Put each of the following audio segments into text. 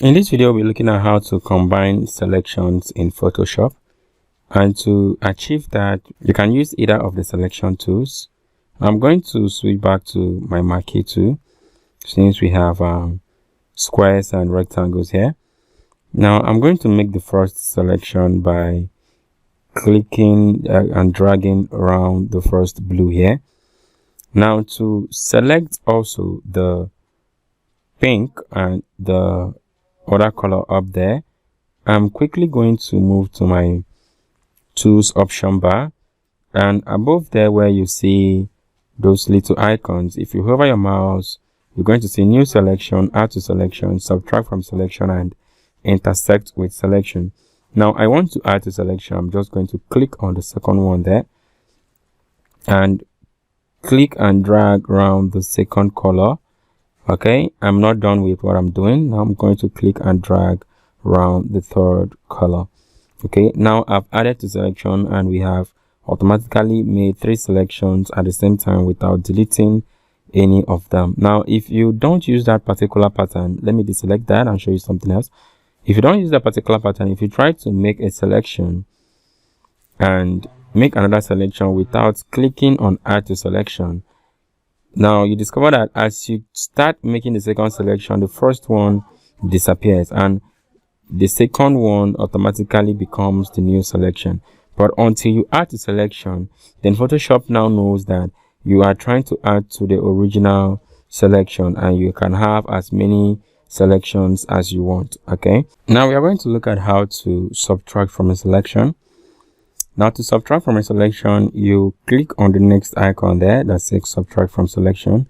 In this video, we're looking at how to combine selections in Photoshop. And to achieve that, you can use either of the selection tools. I'm going to switch back to my marquee tool since we have squares and rectangles here. Now, I'm going to make the first selection by clicking and dragging around the first blue here. Now, to select also the pink and the other color up there, I'm quickly going to move to my tools option bar, and above there where you see those little icons, if you hover your mouse, you're going to see new selection, add to selection, subtract from selection, and intersect with selection. Now I want to add to selection. I'm just going to click on the second one there and click and drag around the second color. Okay, I'm not done with what I'm doing. Now I'm going to click and drag around the third color. Okay, now I've added to selection and we have automatically made 3 selections at the same time without deleting any of them. Now, if you don't use that particular pattern, let me deselect that and show you something else. If you don't use that particular pattern, if you try to make a selection and make another selection without clicking on add to selection, now you discover that as you start making the second selection, the first one disappears and the second one automatically becomes the new selection. But until you add to selection, then Photoshop now knows that you are trying to add to the original selection and you can have as many selections as you want. Okay, now we are going to look at how to subtract from a selection. Now, to subtract from a selection, you click on the next icon there that says subtract from selection,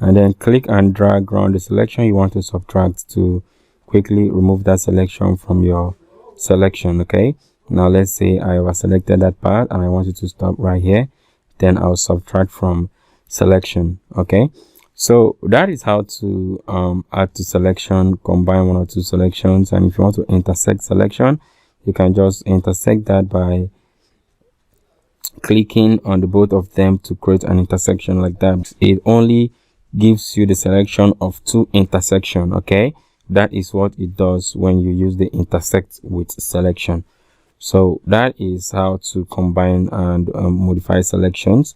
and then click and drag around the selection you want to subtract to quickly remove that selection from your selection. Okay, now let's say I have selected that part and I want it to stop right here, then I'll subtract from selection. Okay, so that is how to add to selection, combine 1 or 2 selections. And if you want to intersect selection, you can just intersect that by clicking on the both of them to create an intersection like that. It only gives you the selection of 2 intersection. Okay, that is what it does when you use the intersect with selection. So that is how to combine and modify selections.